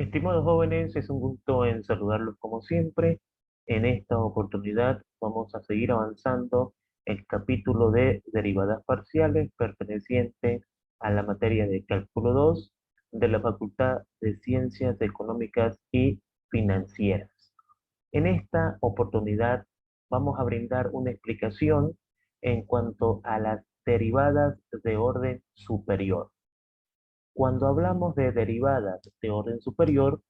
Estimados jóvenes, es un gusto en saludarlos como siempre. En esta oportunidad vamos a seguir avanzando el capítulo de derivadas parciales perteneciente a la materia de Cálculo 2 de la Facultad de Ciencias Económicas y Financieras. En esta oportunidad vamos a brindar una explicación en cuanto a las derivadas de orden superior. Cuando hablamos de derivadas de orden superior,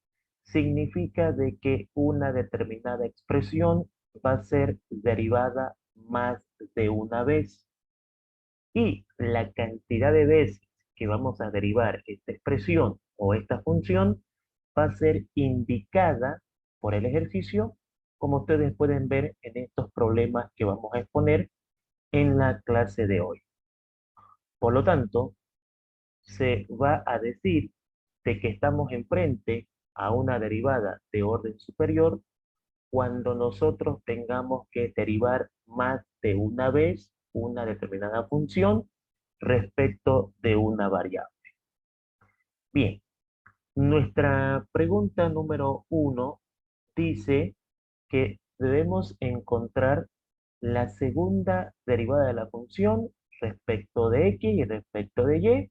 significa de que una determinada expresión va a ser derivada más de una vez y la cantidad de veces que vamos a derivar esta expresión o esta función va a ser indicada por el ejercicio, como ustedes pueden ver en estos problemas que vamos a exponer en la clase de hoy. Por lo tanto, se va a decir de que estamos enfrente a una derivada de orden superior cuando nosotros tengamos que derivar más de una vez una determinada función respecto de una variable. Bien, nuestra pregunta número 1 dice que debemos encontrar la segunda derivada de la función respecto de x y respecto de y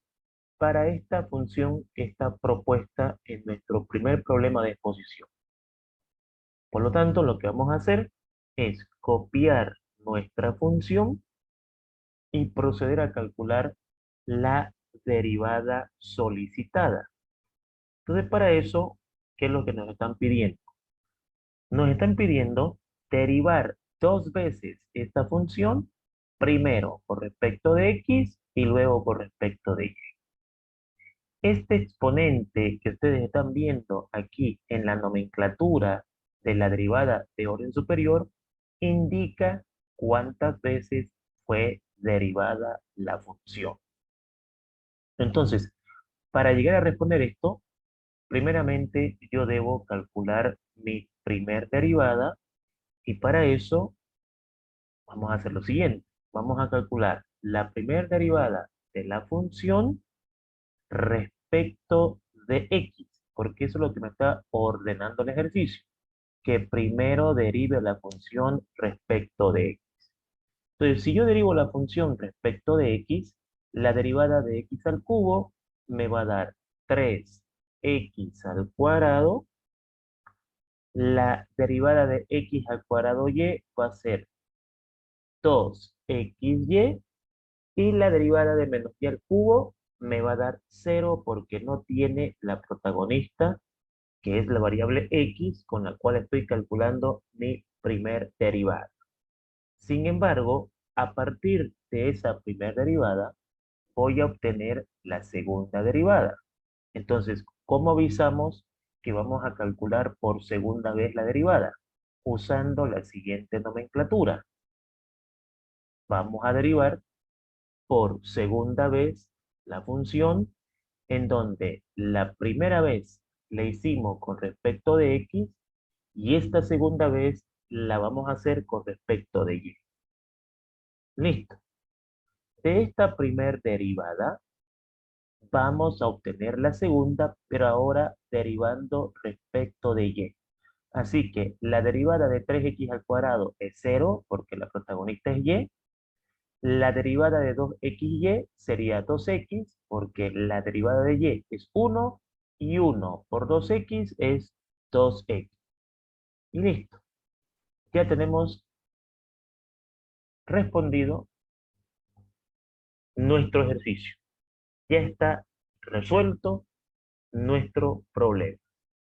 para esta función que está propuesta en nuestro primer problema de exposición. Por lo tanto, lo que vamos a hacer es copiar nuestra función y proceder a calcular la derivada solicitada. Entonces, para eso, ¿qué es lo que nos están pidiendo? Nos están pidiendo derivar dos veces esta función, primero por respecto de x y luego por respecto de y. Este exponente que ustedes están viendo aquí en la nomenclatura de la derivada de orden superior indica cuántas veces fue derivada la función. Entonces, para llegar a responder esto, primeramente yo debo calcular mi primer derivada y para eso vamos a hacer lo siguiente. Vamos a calcular la primer derivada de la función respecto de x, porque eso es lo que me está ordenando el ejercicio, que primero derive la función respecto de x. Entonces, si yo derivo la función respecto de x, la derivada de x al cubo me va a dar 3x al cuadrado, la derivada de x al cuadrado y va a ser 2xy y la derivada de menos y al cubo me va a dar 0 porque no tiene la protagonista, que es la variable x con la cual estoy calculando mi primer derivada. Sin embargo, a partir de esa primera derivada, voy a obtener la segunda derivada. Entonces, ¿cómo avisamos que vamos a calcular por segunda vez la derivada? Usando la siguiente nomenclatura. Vamos a derivar por segunda vez la función en donde la primera vez le hicimos con respecto de x y esta segunda vez la vamos a hacer con respecto de y. Listo. De esta primer derivada vamos a obtener la segunda, pero ahora derivando respecto de y. Así que la derivada de 3x al cuadrado es 0 porque la protagonista es y. La derivada de 2xy sería 2x, porque la derivada de y es 1, y 1 por 2x es 2x. Y listo. Ya tenemos respondido nuestro ejercicio. Ya está resuelto nuestro problema.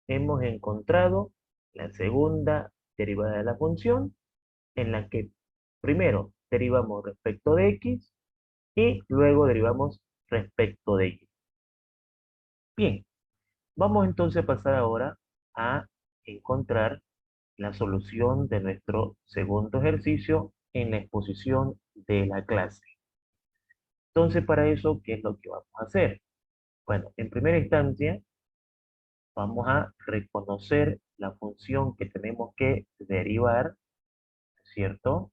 Hemos encontrado la segunda derivada de la función, en la que primero derivamos respecto de x y luego derivamos respecto de y. Bien, vamos entonces a pasar ahora a encontrar la solución de nuestro segundo ejercicio en la exposición de la clase. Entonces, para eso, ¿qué es lo que vamos a hacer? Bueno, en primera instancia, vamos a reconocer la función que tenemos que derivar, ¿cierto?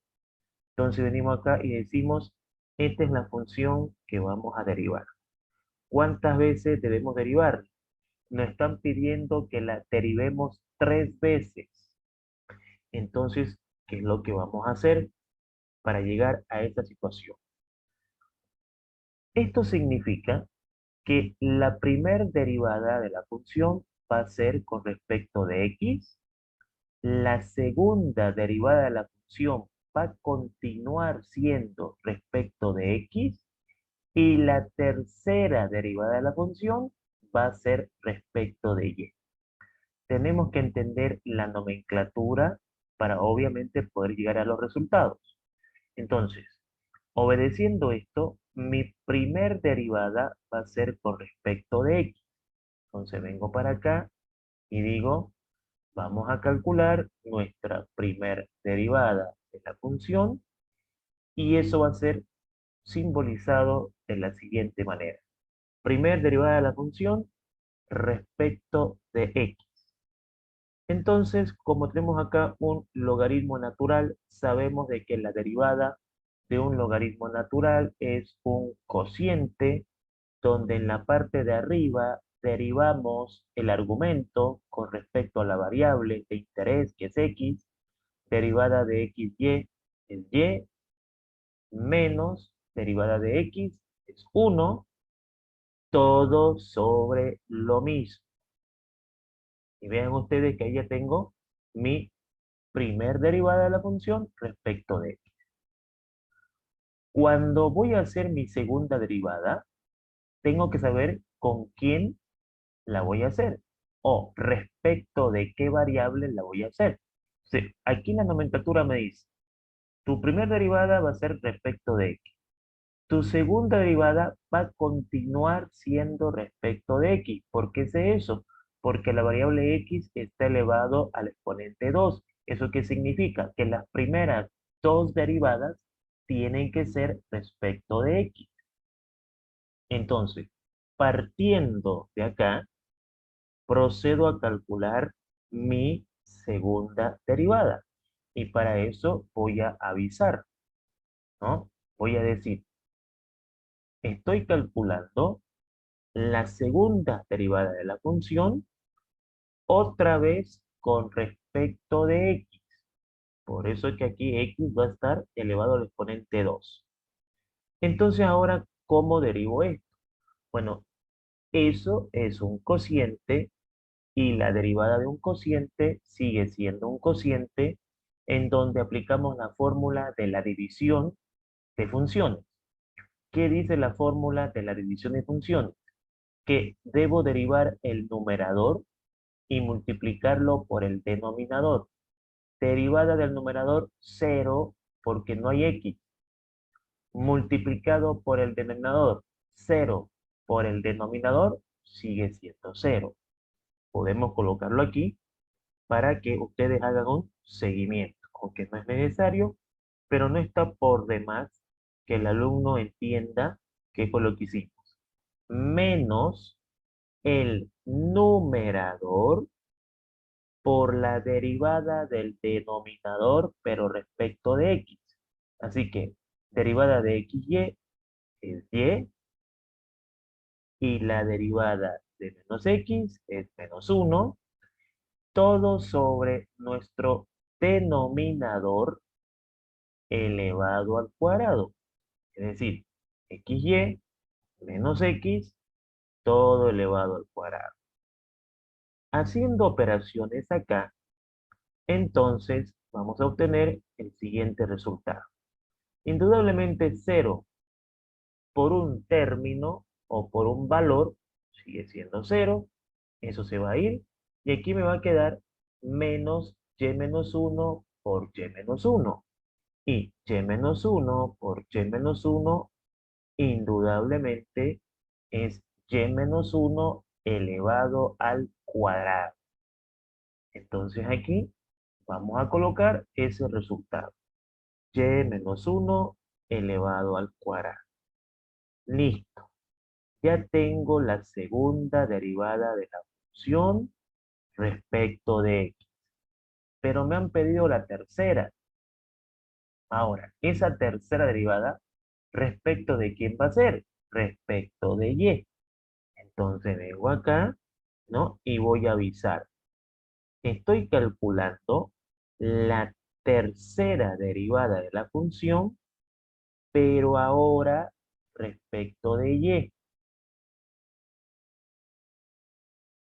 Entonces venimos acá y decimos, esta es la función que vamos a derivar. ¿Cuántas veces debemos derivar? nos están pidiendo que la derivemos 3 veces. Entonces, ¿qué es lo que vamos a hacer para llegar a esta situación? Esto significa que la primer derivada de la función va a ser con respecto de x, la segunda derivada de la función va a continuar siendo respecto de x y la tercera derivada de la función va a ser respecto de y. Tenemos que entender la nomenclatura para obviamente poder llegar a los resultados. Entonces, obedeciendo esto, mi primer derivada va a ser con respecto de x. Entonces vengo para acá y digo, vamos a calcular nuestra primer derivada de la función y eso va a ser simbolizado de la siguiente manera. Primer derivada de la función respecto de x. Entonces, como tenemos acá un logaritmo natural, sabemos de que la derivada de un logaritmo natural es un cociente donde en la parte de arriba derivamos el argumento con respecto a la variable de interés que es x, derivada de xy es y, menos derivada de x es 1, todo sobre lo mismo. Y vean ustedes que ahí ya tengo mi primer derivada de la función respecto de x. Cuando voy a hacer mi segunda derivada, tengo que saber con quién la voy a hacer o respecto de qué variable la voy a hacer. Sí, aquí en la nomenclatura me dice, tu primera derivada va a ser respecto de x. Tu segunda derivada va a continuar siendo respecto de x. ¿Por qué sé eso? Porque la variable x está elevado al exponente 2. ¿Eso qué significa? Que las primeras dos derivadas tienen que ser respecto de x. Entonces, partiendo de acá, procedo a calcular mi segunda derivada. Y para eso voy a avisar, ¿no? Voy a decir, estoy calculando la segunda derivada de la función otra vez con respecto de x. Por eso es que aquí x va a estar elevado al exponente 2. Entonces ahora, ¿cómo derivo esto? Bueno, eso es un cociente y la derivada de un cociente sigue siendo un cociente en donde aplicamos la fórmula de la división de funciones. ¿Qué dice la fórmula de la división de funciones? Que debo derivar el numerador y multiplicarlo por el denominador. Derivada del numerador 0 porque no hay x, multiplicado por el denominador 0 por el denominador sigue siendo 0. Podemos colocarlo aquí para que ustedes hagan un seguimiento, aunque no es necesario, pero no está por demás que el alumno entienda qué fue lo que hicimos. Menos el numerador por la derivada del denominador, pero respecto de x. Así que derivada de xy es y, y la derivada de menos x es menos 1, todo sobre nuestro denominador elevado al cuadrado. Es decir, xy menos x, todo elevado al cuadrado. Haciendo operaciones acá, entonces vamos a obtener el siguiente resultado. Indudablemente 0 por un término o por un valor sigue siendo 0. Eso se va a ir. Y aquí me va a quedar menos y menos 1 por y menos 1. Y y menos 1 por y menos 1 indudablemente es y menos 1 elevado al cuadrado. Entonces aquí vamos a colocar ese resultado. Y menos 1 elevado al cuadrado. Listo. Ya tengo la segunda derivada de la función respecto de x. Pero me han pedido la tercera. Ahora, esa tercera derivada, ¿respecto de quién va a ser? Respecto de y. Entonces vengo acá ¿no? Y voy a avisar. Estoy calculando la tercera derivada de la función, pero ahora respecto de y.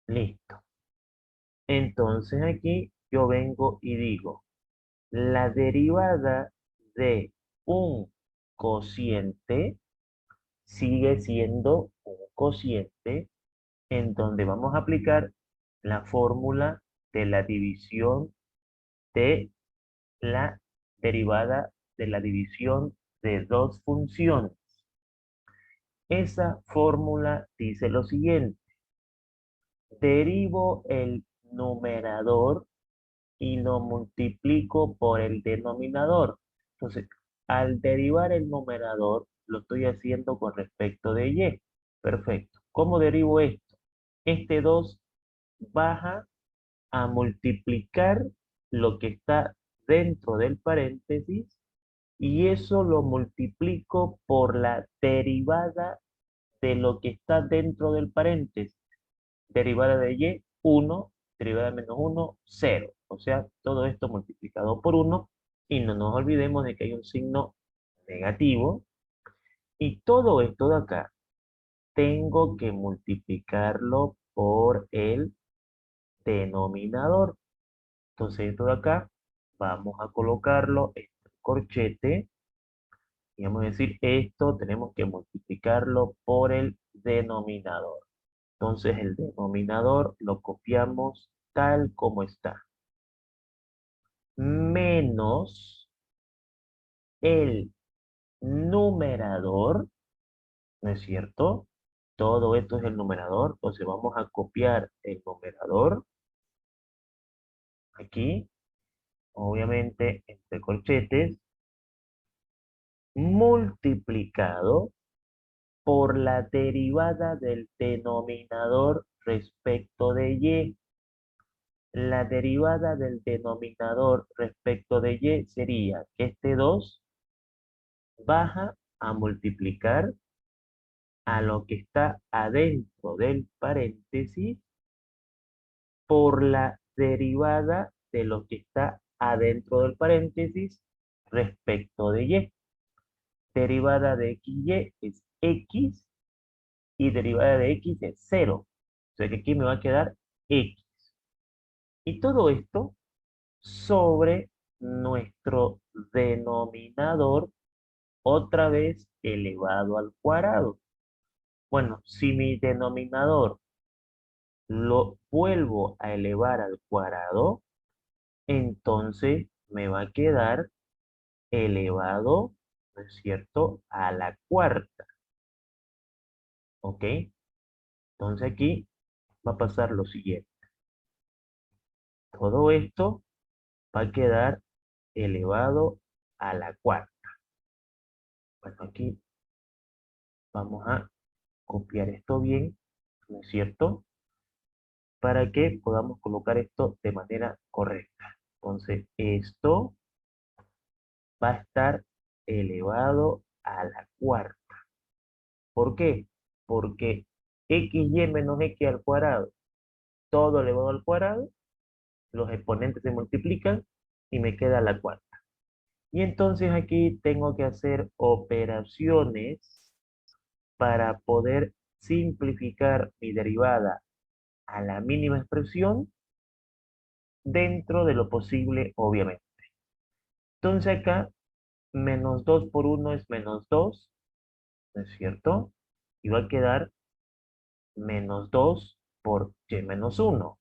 Listo. Entonces aquí yo vengo y digo, la derivada de un cociente sigue siendo un cociente en donde vamos a aplicar la fórmula de la división de la derivada de la división de dos funciones. Esa fórmula dice lo siguiente: derivo el numerador y lo multiplico por el denominador. Entonces, al derivar el numerador, lo estoy haciendo con respecto de y. Perfecto. ¿Cómo derivo esto? Este 2 baja a multiplicar lo que está dentro del paréntesis y eso lo multiplico por la derivada de lo que está dentro del paréntesis. Derivada de y, 1, derivada de menos 1, 0. O sea, todo esto multiplicado por 1 y no nos olvidemos de que hay un signo negativo y todo esto de acá tengo que multiplicarlo por el denominador. Entonces esto de acá vamos a colocarlo en el corchete y vamos a decir esto tenemos que multiplicarlo por el denominador. Entonces el denominador lo copiamos tal como está. Menos el numerador, ¿no es cierto? Todo esto es el numerador, entonces vamos a copiar el numerador aquí, obviamente entre corchetes, multiplicado por la derivada del denominador respecto de y. La derivada del denominador respecto de y sería que este 2 baja a multiplicar a lo que está adentro del paréntesis por la derivada de lo que está adentro del paréntesis respecto de y. Derivada de xy es x y derivada de x es 0. O sea que aquí me va a quedar x. Y todo esto sobre nuestro denominador, otra vez elevado al cuadrado. Bueno, si mi denominador lo vuelvo a elevar al cuadrado, entonces me va a quedar elevado, ¿no es cierto?, a la cuarta. ¿Ok? Entonces aquí va a pasar lo siguiente. Todo esto va a quedar elevado a la cuarta. Bueno, aquí vamos a copiar esto bien, ¿no es cierto? Para que podamos colocar esto de manera correcta. Entonces, esto va a estar elevado a la cuarta. ¿Por qué? Porque xy menos x al cuadrado, todo elevado al cuadrado, los exponentes se multiplican y me queda la cuarta. Y entonces aquí tengo que hacer operaciones para poder simplificar mi derivada a la mínima expresión dentro de lo posible, obviamente. Entonces acá, menos 2 por 1 es menos 2, ¿no es cierto? Y va a quedar menos 2 por y menos 1.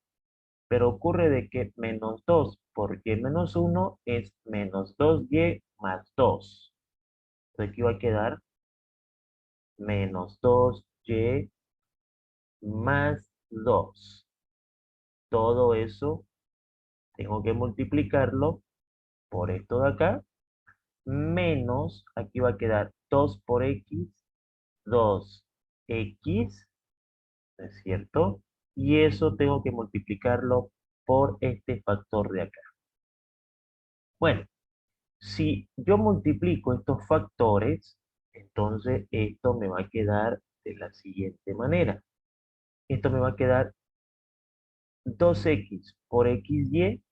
Pero ocurre de que menos 2 por y menos 1 es menos 2y más 2. Entonces aquí va a quedar menos 2y más 2. Todo eso tengo que multiplicarlo por esto de acá, menos, aquí va a quedar 2 por x, 2x, ¿no es cierto? Y eso tengo que multiplicarlo por este factor de acá. Bueno, si yo multiplico estos factores, entonces esto me va a quedar de la siguiente manera. Esto me va a quedar 2x por xy,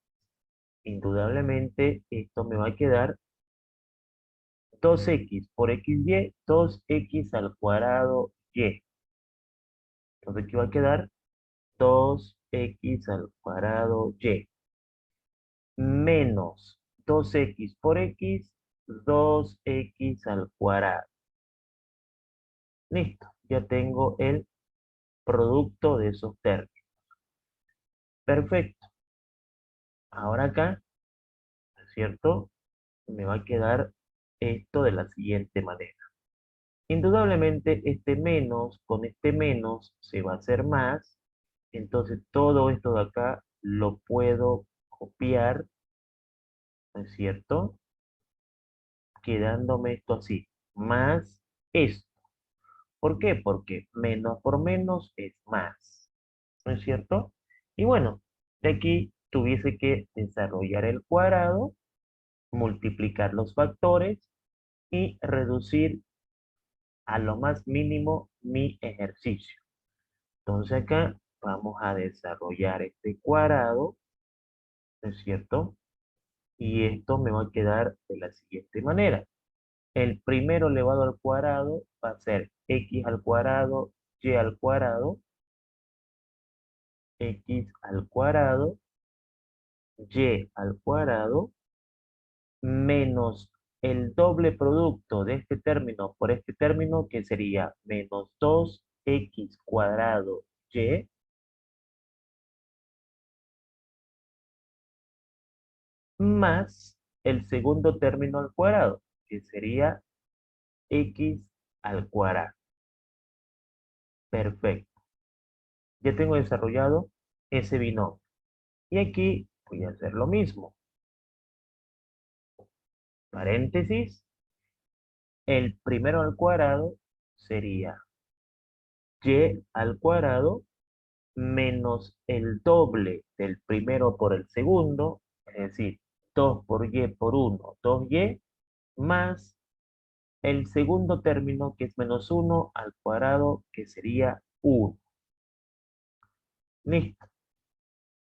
indudablemente esto me va a quedar 2x por xy, 2x al cuadrado y. Entonces aquí va a quedar 2x al cuadrado y menos 2x por x, 2x al cuadrado. Listo, ya tengo el producto de esos términos. Perfecto. Ahora acá, ¿no es cierto? Me va a quedar esto de la siguiente manera. Indudablemente este menos con este menos se va a hacer más. Entonces todo esto de acá lo puedo copiar, ¿no es cierto? Quedándome esto así, más esto. ¿Por qué? Porque menos por menos es más, ¿no es cierto? Y bueno, de aquí tuviese que desarrollar el cuadrado, multiplicar los factores y reducir a lo más mínimo mi ejercicio. Entonces acá vamos a desarrollar este cuadrado, ¿no es cierto? Y esto me va a quedar de la siguiente manera. El primero elevado al cuadrado va a ser x al cuadrado, y al cuadrado, x al cuadrado, y al cuadrado, menos el doble producto de este término por este término, que sería menos 2x cuadrado y, más el segundo término al cuadrado, que sería x al cuadrado. Perfecto. Ya tengo desarrollado ese binomio. Y aquí voy a hacer lo mismo. Paréntesis, el primero al cuadrado sería y al cuadrado menos el doble del primero por el segundo, es decir, 2 por y por 1, 2y, más el segundo término, que es menos 1 al cuadrado, que sería 1. Listo.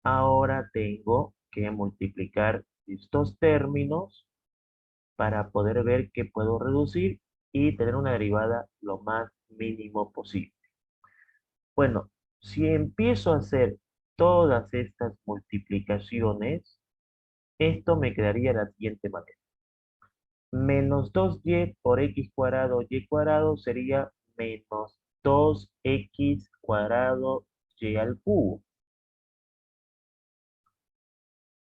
Ahora tengo que multiplicar estos términos para poder ver que puedo reducir y tener una derivada lo más mínimo posible. Bueno, si empiezo a hacer todas estas multiplicaciones, esto me quedaría de la siguiente manera. Menos 2y por x cuadrado y cuadrado sería menos 2x cuadrado y al cubo.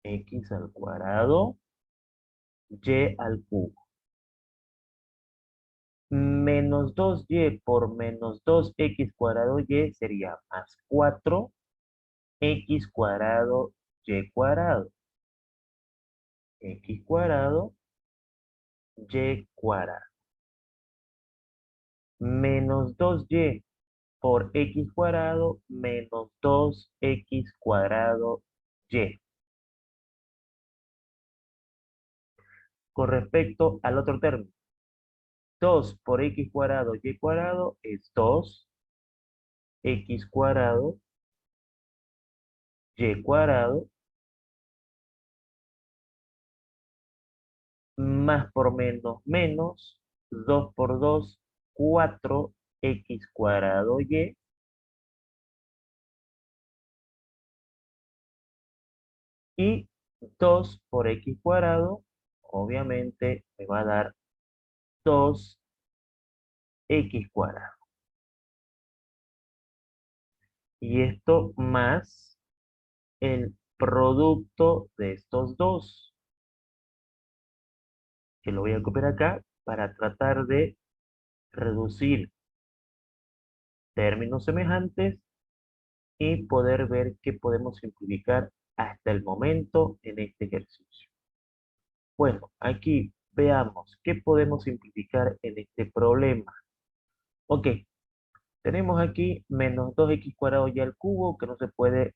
X al cuadrado y al cubo. Menos 2y por menos 2x cuadrado y sería más 4x cuadrado y cuadrado. X cuadrado y cuadrado. Menos 2y por x cuadrado menos 2x cuadrado y. Con respecto al otro término, 2 por x cuadrado y cuadrado es 2x cuadrado y cuadrado, más por menos menos, 2 por 2, 4x cuadrado y 2 por x cuadrado, obviamente me va a dar 2x cuadrado. Y esto más el producto de estos dos, que lo voy a copiar acá para tratar de reducir términos semejantes y poder ver qué podemos simplificar hasta el momento en este ejercicio. Bueno, aquí veamos qué podemos simplificar en este problema. Ok, tenemos aquí menos 2x cuadrado y al cubo, que no se puede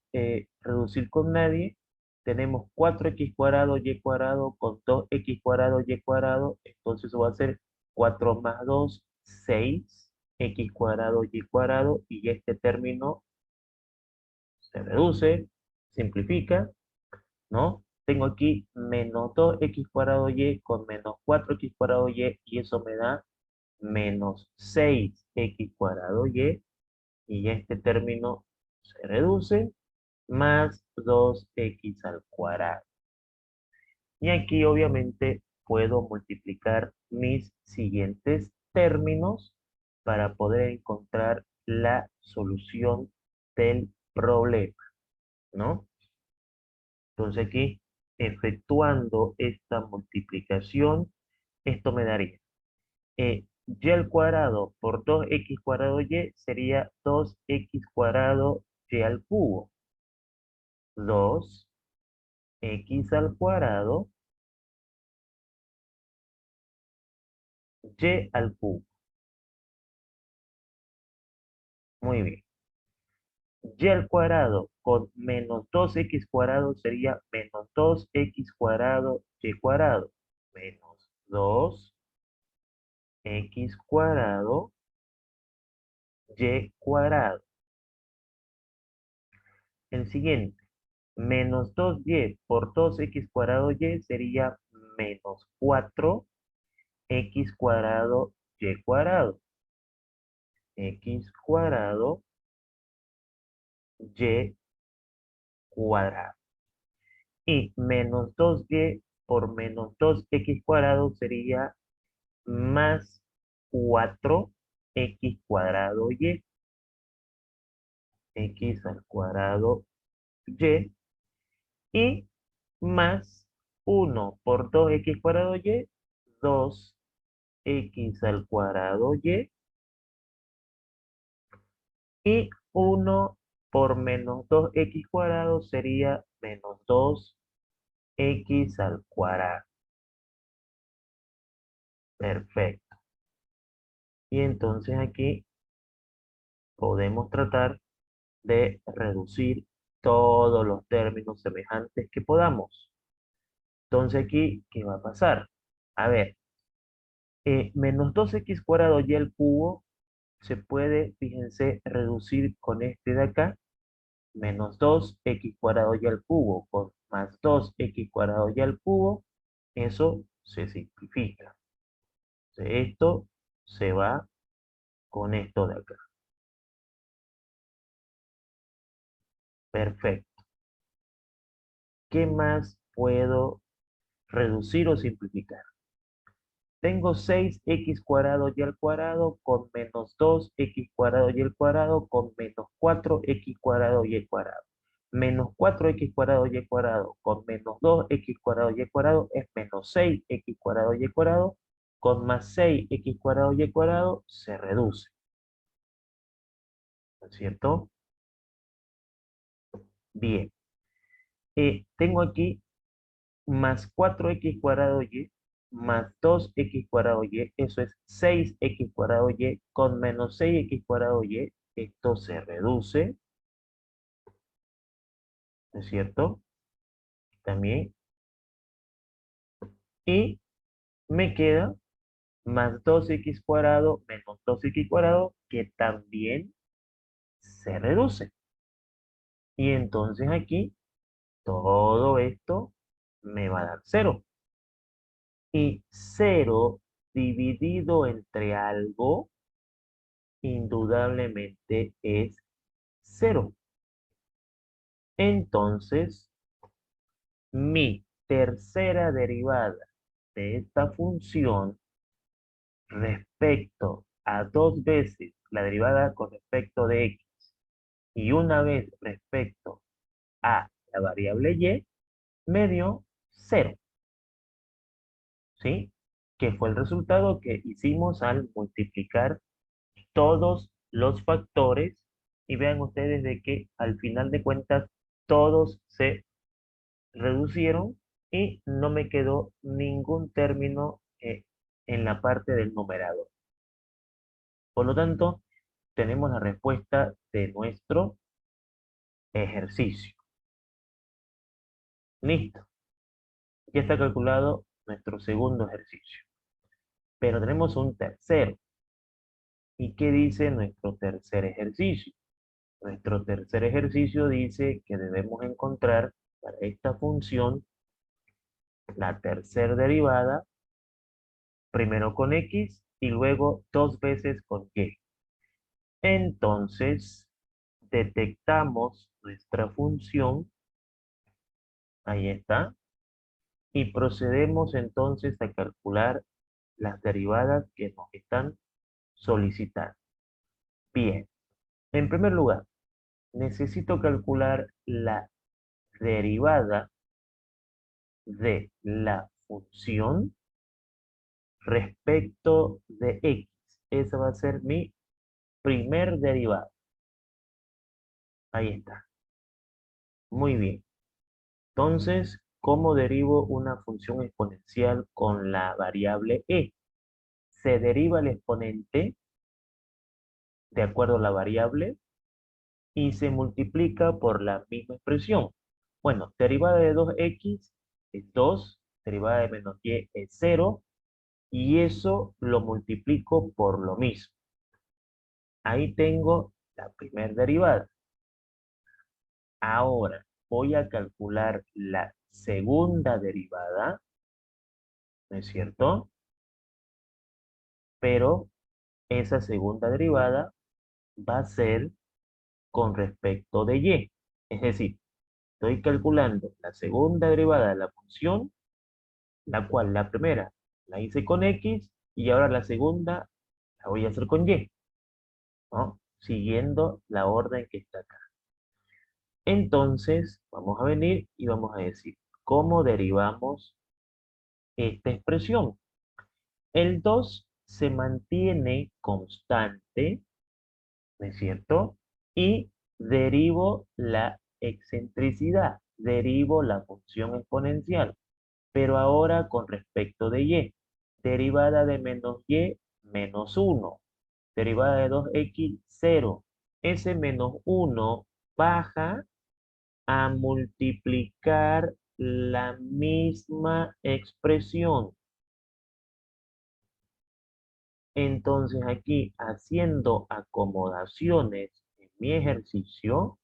reducir con nadie. Tenemos 4x cuadrado y cuadrado con 2x cuadrado y cuadrado. Entonces eso va a ser 4 más 2, 6x cuadrado y cuadrado. Y este término se reduce. simplifica, ¿no? Tengo aquí menos 2x cuadrado y con menos 4x cuadrado y eso me da menos 6x cuadrado y este término se reduce, más 2x al cuadrado. Y aquí obviamente puedo multiplicar mis siguientes términos para poder encontrar la solución del problema, ¿no? Entonces aquí, efectuando esta multiplicación, esto me daría y al cuadrado por 2x cuadrado y sería 2x cuadrado y al cubo. 2x al cuadrado y al cubo. Muy bien. Y al cuadrado con menos 2x cuadrado sería menos 2x cuadrado y cuadrado. Menos 2x cuadrado y cuadrado. El siguiente, menos 2y por 2x cuadrado y sería menos 4x cuadrado y cuadrado. X cuadrado y cuadrado. Y menos 2y por menos 2x cuadrado sería más 4x cuadrado y. X al cuadrado y más 1 por 2x cuadrado y, 2x al cuadrado y 1 por menos 2x cuadrado sería menos 2x al cuadrado. Perfecto. Y entonces aquí podemos tratar de reducir todos los términos semejantes que podamos. Entonces aquí, ¿qué va a pasar? A ver, menos 2x cuadrado y al cubo se puede, fíjense, reducir con este de acá, menos 2x cuadrado y al cubo con más 2x cuadrado y al cubo, eso se simplifica. Entonces, esto se va con esto de acá. Perfecto. ¿Qué más puedo reducir o simplificar? Tengo 6x cuadrado y al cuadrado con menos 2x cuadrado y al cuadrado con menos 4x cuadrado y al cuadrado. Menos 4x cuadrado y al cuadrado con menos 2x cuadrado y al cuadrado es menos 6x cuadrado y al cuadrado. Con más 6x cuadrado y al cuadrado se reduce. ¿No es cierto? Bien. Tengo aquí más 4x cuadrado y más 2x cuadrado y, eso es 6x cuadrado y, con menos 6x cuadrado y, esto se reduce, ¿no es cierto? También, y me queda más 2x cuadrado menos 2x cuadrado, que también se reduce. Y entonces aquí, todo esto me va a dar 0. Y 0 dividido entre algo, indudablemente es 0. Entonces, mi tercera derivada de esta función respecto a dos veces la derivada con respecto de x y una vez respecto a la variable y, me dio 0. ¿Sí? Que fue el resultado que hicimos al multiplicar todos los factores y vean ustedes de que al final de cuentas todos se reducieron y no me quedó ningún término en la parte del numerador. Por lo tanto, tenemos la respuesta de nuestro ejercicio. Listo. Ya está calculado nuestro segundo ejercicio. Pero tenemos un tercero. ¿Y qué dice nuestro tercer ejercicio? Nuestro tercer ejercicio dice que debemos encontrar para esta función la tercera derivada, primero con x y luego dos veces con y. Entonces, detectamos nuestra función, ahí está, y procedemos entonces a calcular las derivadas que nos están solicitando. Bien, en primer lugar, necesito calcular la derivada de la función respecto de x. Esa va a ser mi primer derivada. Ahí está. Muy bien. Entonces, ¿cómo derivo una función exponencial con la variable e? Se deriva el exponente de acuerdo a la variable y se multiplica por la misma expresión. Bueno, derivada de 2x es 2, derivada de menos y es 0, y eso lo multiplico por lo mismo. Ahí tengo la primera derivada. Ahora voy a calcular la segunda derivada, ¿no es cierto? Pero esa segunda derivada va a ser con respecto de y. Es decir, estoy calculando la segunda derivada de la función, la cual la primera la hice con x y ahora la segunda la voy a hacer con y, ¿no? Siguiendo la orden que está acá. Entonces, vamos a venir y vamos a decir, ¿cómo derivamos esta expresión? El 2 se mantiene constante, ¿no es cierto? Y derivo la excentricidad, derivo la función exponencial, pero ahora con respecto de y. Derivada de menos y, menos 1. Derivada de 2x, 0. Ese menos 1 baja a multiplicar la misma expresión. Entonces aquí, haciendo acomodaciones en mi ejercicio,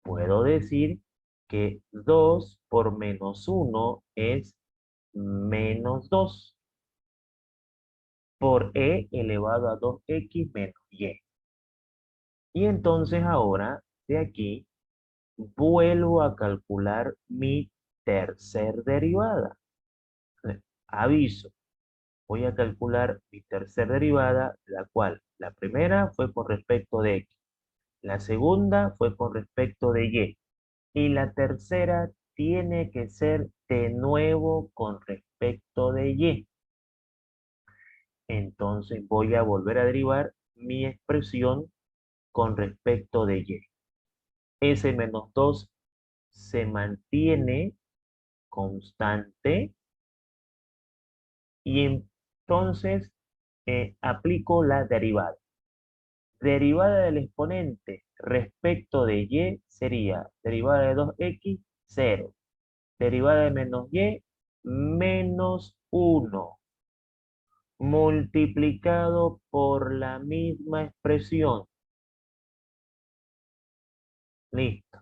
puedo decir que 2 por menos 1 es menos 2 por e elevado a 2x menos y. Y entonces ahora, de aquí, vuelvo a calcular mi tercer derivada. Aviso, voy a calcular mi tercer derivada, la cual la primera fue con respecto de x, la segunda fue con respecto de y la tercera tiene que ser de nuevo con respecto de y. Entonces voy a volver a derivar mi expresión con respecto de y. Ese menos 2 se mantiene constante y entonces aplico la derivada. Derivada del exponente respecto de y sería derivada de 2x, 0. Derivada de menos y, menos 1. Multiplicado por la misma expresión. Listo.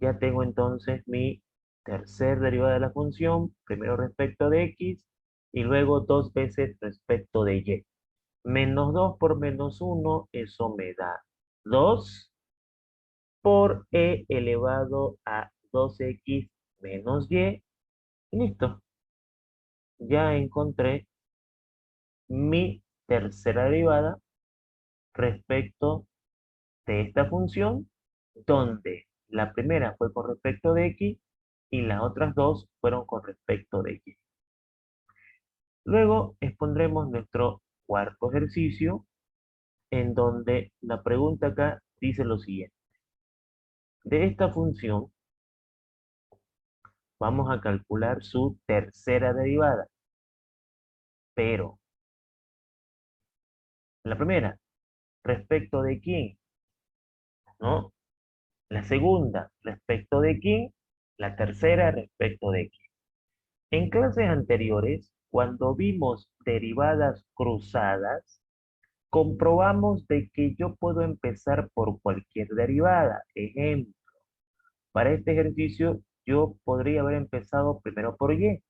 Ya tengo entonces mi tercer derivada de la función, primero respecto de x y luego dos veces respecto de y. Menos 2 por menos 1, eso me da 2 por e elevado a 2x menos y. Listo. Ya encontré mi tercera derivada respecto de esta función, donde la primera fue con respecto de x y las otras dos fueron con respecto de y. Luego expondremos nuestro cuarto ejercicio, en donde la pregunta acá dice lo siguiente. De esta función vamos a calcular su tercera derivada, pero la primera, ¿respecto de quién? ¿No? La segunda, ¿respecto de quién? La tercera, ¿respecto de quién? En clases anteriores, cuando vimos derivadas cruzadas, Comprobamos de que yo puedo empezar por cualquier derivada. Ejemplo, para este ejercicio yo podría haber empezado primero por y. O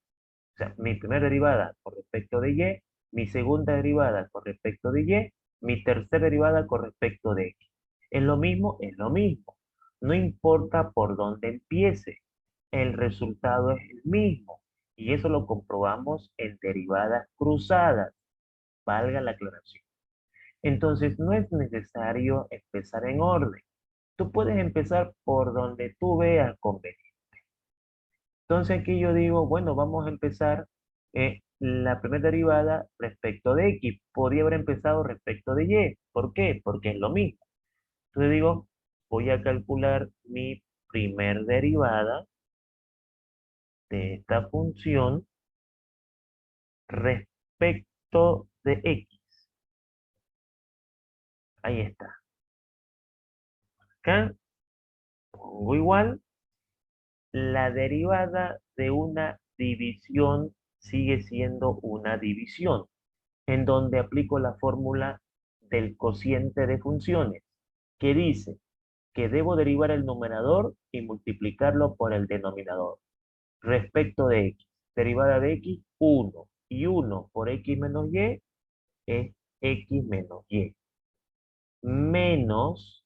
sea, mi primera derivada con respecto de y, mi segunda derivada con respecto de y, mi tercera derivada con respecto de x. ¿Es lo mismo? Es lo mismo. No importa por dónde empiece, el resultado es el mismo. Y eso lo comprobamos en derivadas cruzadas, valga la aclaración. Entonces, no es necesario empezar en orden. Tú puedes empezar por donde tú veas conveniente. Entonces aquí yo digo, bueno, vamos a empezar la primera derivada respecto de x. Podría haber empezado respecto de y. ¿Por qué? Porque es lo mismo. Entonces digo, voy a calcular mi primer derivada de esta función respecto de x. Ahí está. Acá pongo igual. La derivada de una división sigue siendo una división, en donde aplico la fórmula del cociente de funciones, que dice que debo derivar el numerador y multiplicarlo por el denominador. Respecto de x, derivada de x, 1. Y 1 por x menos y es x menos y. Menos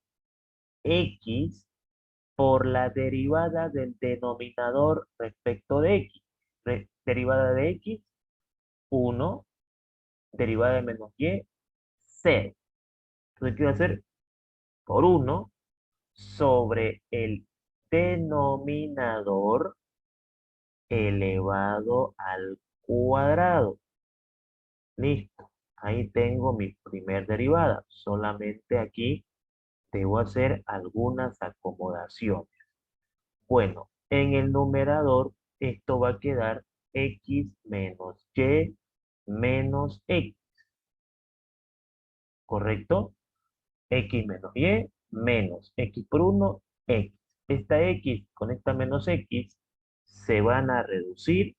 x por la derivada del denominador respecto de x. Derivada de x, 1. Derivada de menos y, 0. Entonces, ¿qué voy a hacer? Por 1 sobre el denominador elevado al cuadrado. Listo. Ahí tengo mi primer derivada. Solamente aquí debo hacer algunas acomodaciones. Bueno, en el numerador esto va a quedar x menos y menos x, ¿correcto? X menos y menos x por 1, x. Esta x con esta menos x se van a reducir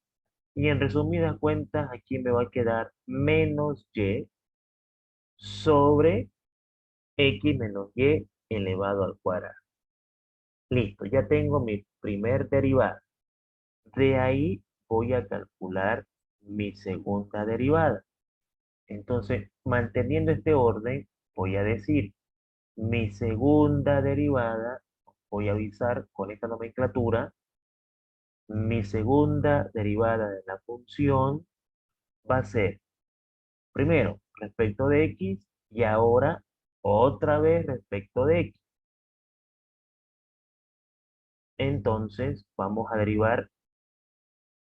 y en resumidas cuentas aquí me va a quedar menos y sobre x menos y elevado al cuadrado. Listo, ya tengo mi primer derivada. De ahí voy a calcular mi segunda derivada. Entonces, manteniendo este orden, voy a decir mi segunda derivada, voy a avisar con esta nomenclatura, mi segunda derivada de la función va a ser, primero, respecto de x y ahora otra vez respecto de x. Entonces, vamos a derivar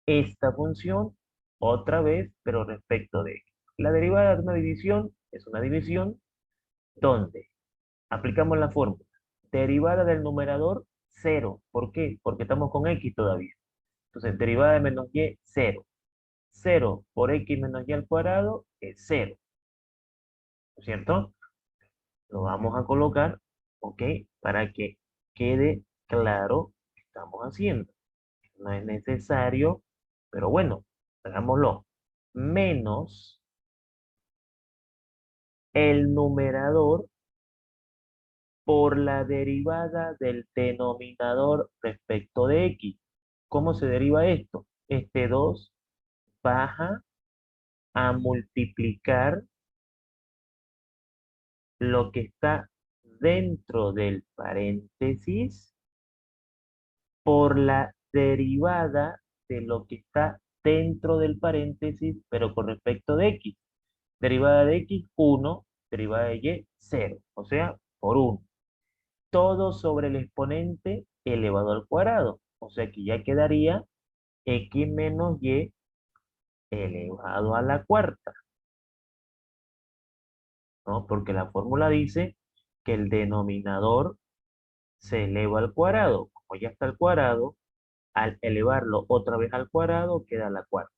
esta función otra vez, pero respecto de x. La derivada de una división es una división donde aplicamos la fórmula. Derivada del numerador, 0. ¿Por qué? Porque estamos con x todavía. Entonces, derivada de menos y, 0. 0 por x menos y al cuadrado es 0. ¿No es cierto? Lo vamos a colocar, ¿ok? Para que quede claro lo que estamos haciendo. No es necesario, pero bueno, hagámoslo. Menos el numerador por la derivada del denominador respecto de x. ¿Cómo se deriva esto? Este 2 baja a multiplicar lo que está dentro del paréntesis por la derivada de lo que está dentro del paréntesis, pero con respecto de x. Derivada de x, 1, derivada de y, 0, o sea, por 1. Todo sobre el exponente elevado al cuadrado, o sea que ya quedaría x menos y elevado a la cuarta, ¿no? Porque la fórmula dice que el denominador se eleva al cuadrado. Como ya está al cuadrado, al elevarlo otra vez al cuadrado, queda la cuarta.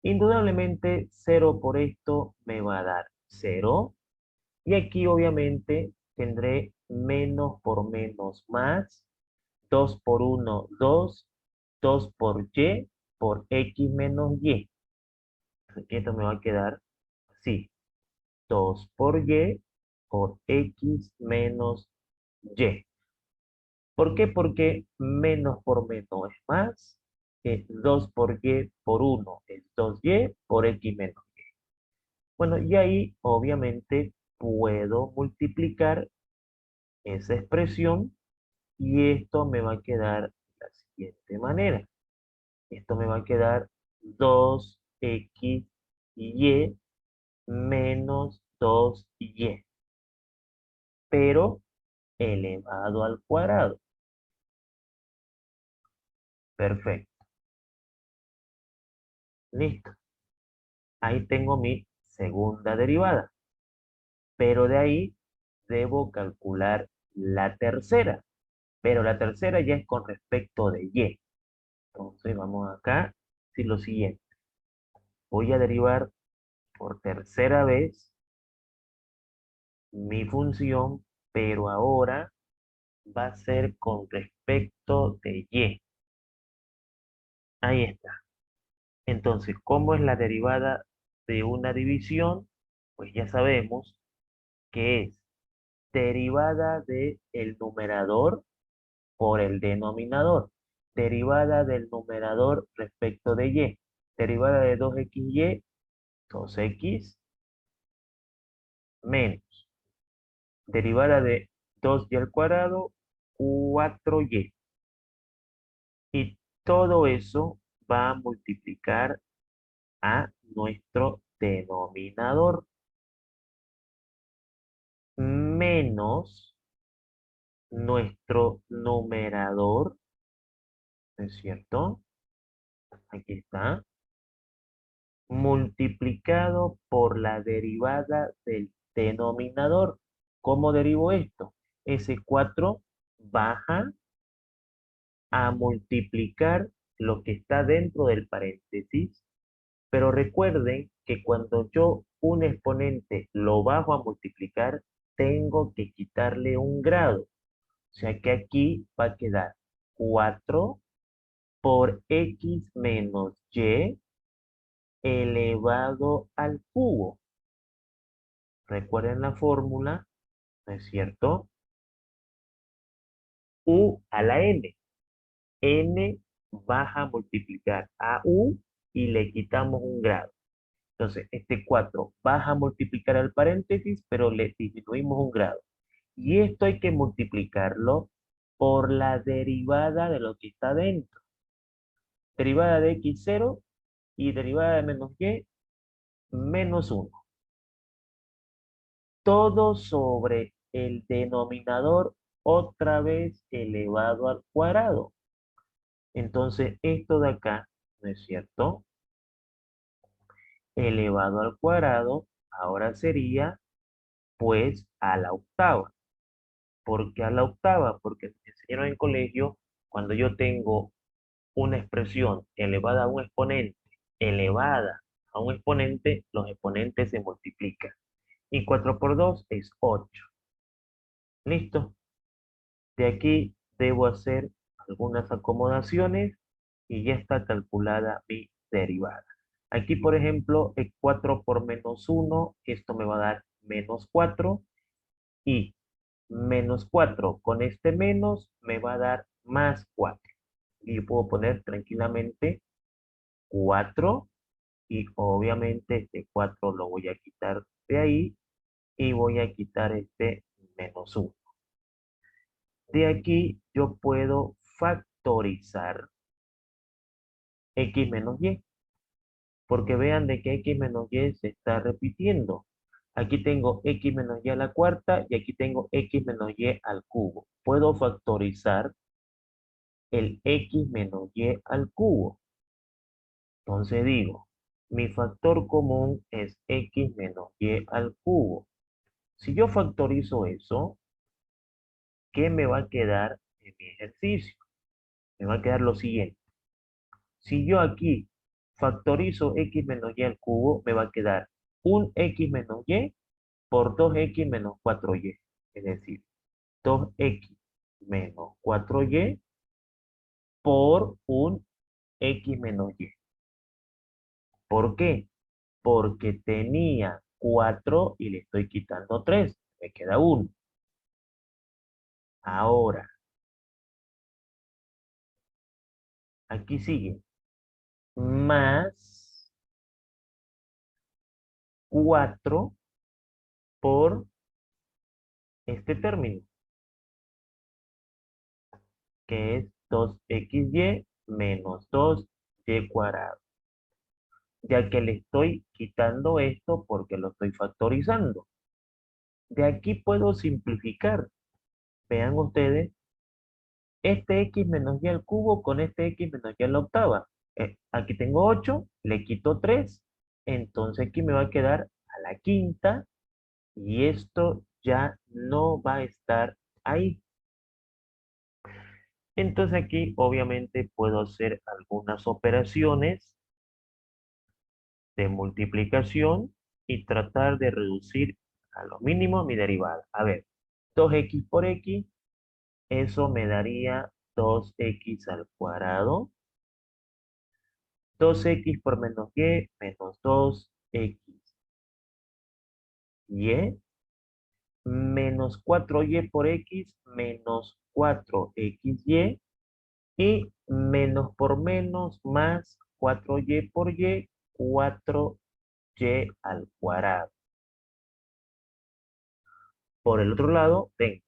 Indudablemente, 0 por esto me va a dar 0. Y aquí obviamente tendré menos por menos más. 2 por 1, 2. 2 por x menos y. Aquí esto me va a quedar así. 2 por y por x menos y. ¿Por qué? Porque menos por menos es más. 2 por y por 1 es 2y por x menos y. Bueno, y ahí obviamente puedo multiplicar esa expresión y esto me va a quedar de la siguiente manera. Esto me va a quedar 2x y menos 2y, pero elevado al cuadrado. Perfecto. Listo. Ahí tengo mi segunda derivada. Pero de ahí debo calcular la tercera. Pero la tercera ya es con respecto de y. Entonces vamos acá. Si lo siguiente. Voy a derivar por tercera vez mi función, pero ahora va a ser con respecto de y. Ahí está. Entonces, ¿cómo es la derivada de una división? Pues ya sabemos que es derivada del numerador por el denominador. Derivada del numerador respecto de y. Derivada de 2xy, 2x menos. Derivada de 2y al cuadrado, 4y. Y todo eso va a multiplicar a nuestro denominador menos nuestro numerador, ¿no es cierto? Aquí está, multiplicado por la derivada del denominador. ¿Cómo derivo esto? Ese 4 baja a multiplicar lo que está dentro del paréntesis, pero recuerden que cuando yo un exponente lo bajo a multiplicar, tengo que quitarle un grado. O sea que aquí va a quedar 4 por x menos y elevado al cubo. Recuerden la fórmula, ¿no es cierto? U a la n. N baja a multiplicar a u y le quitamos un grado. Entonces, este 4 baja a multiplicar al paréntesis, pero le disminuimos un grado. Y esto hay que multiplicarlo por la derivada de lo que está dentro. Derivada de x0 y derivada de menos y, menos 1. Todo sobre el denominador otra vez elevado al cuadrado. Entonces, esto de acá, ¿no es cierto? Elevado al cuadrado, ahora sería, pues, a la octava. ¿Por qué a la octava? Porque me enseñaron en colegio, cuando yo tengo una expresión elevada a un exponente, elevada a un exponente, los exponentes se multiplican. Y 4 por 2 es 8. ¿Listo? De aquí debo hacer algunas acomodaciones y ya está calculada mi derivada. Aquí, por ejemplo, el 4 por menos 1, esto me va a dar menos 4 y menos 4 con este menos me va a dar más 4. Y yo puedo poner tranquilamente 4 y obviamente este 4 lo voy a quitar de ahí y voy a quitar este menos 1. De aquí yo puedo factorizar x menos y, porque vean de que x menos y se está repitiendo. Aquí tengo x menos y a la cuarta y aquí tengo x menos y al cubo. Puedo factorizar el x menos y al cubo. Entonces digo, mi factor común es x menos y al cubo. Si yo factorizo eso, ¿qué me va a quedar en mi ejercicio? Me va a quedar lo siguiente. Si yo aquí factorizo x menos y al cubo, me va a quedar un x menos y por 2x menos 4y. Es decir, 2x menos 4y por un x menos y. ¿Por qué? Porque tenía 4 y le estoy quitando 3. Me queda 1. Ahora, aquí sigue. Más 4 por este término, que es 2xy menos 2y cuadrado. Ya que le estoy quitando esto porque lo estoy factorizando. De aquí puedo simplificar. Vean ustedes, este x menos y al cubo con este x menos y a la octava. Aquí tengo 8, le quito 3, entonces aquí me va a quedar a la quinta y esto ya no va a estar ahí. Entonces aquí obviamente puedo hacer algunas operaciones de multiplicación y tratar de reducir a lo mínimo mi derivada. A ver, 2x por x, eso me daría 2x al cuadrado. 2x por menos y, menos 2x. Y, menos 4y por x, menos 4xy. Y menos por menos más 4y por y, 4y al cuadrado. Por el otro lado, tengo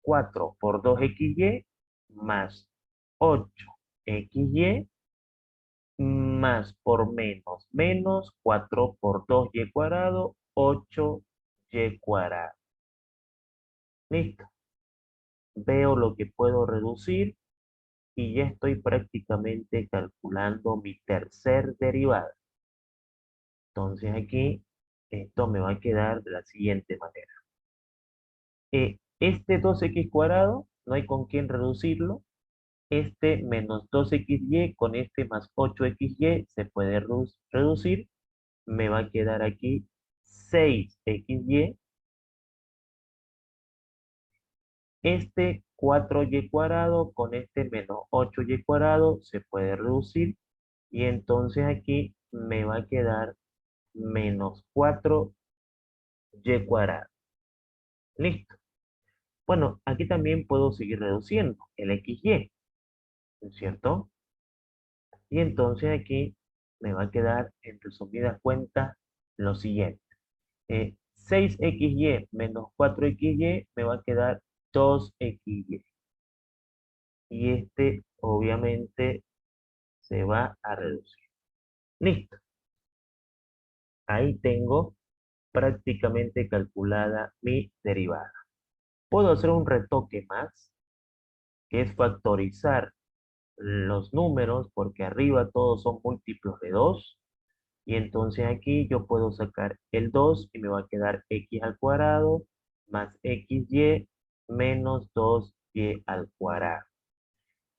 4 por 2xy más 8xy más por menos menos 4 por 2y cuadrado, 8y cuadrado. Listo. Veo lo que puedo reducir y ya estoy prácticamente calculando mi tercer derivada. Entonces aquí esto me va a quedar de la siguiente manera. Este 2x cuadrado no hay con quién reducirlo. Este menos 2xy con este más 8xy se puede reducir. Me va a quedar aquí 6xy. Este 4y cuadrado con este menos 8y cuadrado se puede reducir. Y entonces aquí me va a quedar menos 4y cuadrado. Listo. Bueno, aquí también puedo seguir reduciendo el xy, ¿no es cierto? Y entonces aquí me va a quedar, en resumidas cuentas, lo siguiente. 6xy menos 4xy me va a quedar 2xy. Y este obviamente se va a reducir. Listo. Ahí tengo prácticamente calculada mi derivada. Puedo hacer un retoque más, que es factorizar los números, porque arriba todos son múltiplos de 2. Y entonces aquí yo puedo sacar el 2 y me va a quedar x al cuadrado más xy menos 2y al cuadrado.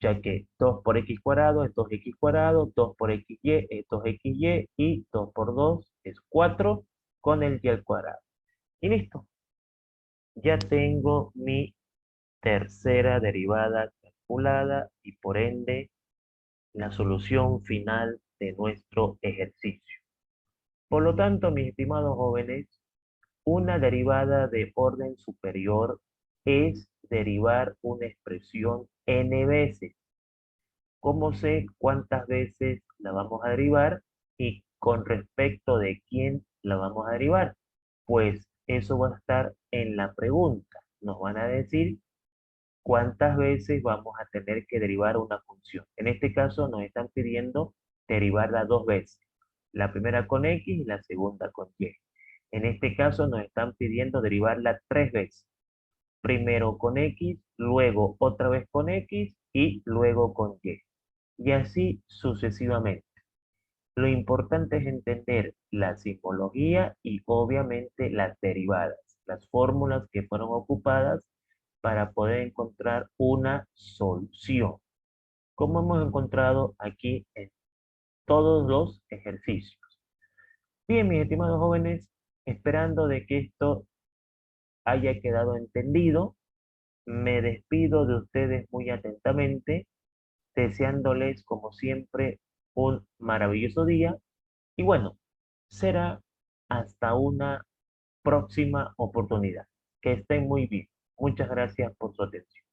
Ya que 2 por x cuadrado es 2x cuadrado, 2 por xy es 2xy y 2 por 2 es 4 con el y al cuadrado. Y listo. Ya tengo mi tercera derivada calculada y por ende la solución final de nuestro ejercicio. Por lo tanto, mis estimados jóvenes, una derivada de orden superior es derivar una expresión n veces. ¿Cómo sé cuántas veces la vamos a derivar y con respecto de quién la vamos a derivar? Pues eso va a estar en la pregunta. Nos van a decir cuántas veces vamos a tener que derivar una función. En este caso nos están pidiendo derivarla 2 veces. La primera con x y la segunda con y. En este caso nos están pidiendo derivarla 3 veces. Primero con x, luego otra vez con x y luego con y. Y así sucesivamente. Lo importante es entender la simbología y obviamente las derivadas, las fórmulas que fueron ocupadas para poder encontrar una solución, como hemos encontrado aquí en todos los ejercicios. Bien, mis estimados jóvenes, esperando de que esto haya quedado entendido, me despido de ustedes muy atentamente, deseándoles como siempre un maravilloso día y bueno, será hasta una próxima oportunidad. Que estén muy bien. Muchas gracias por su atención.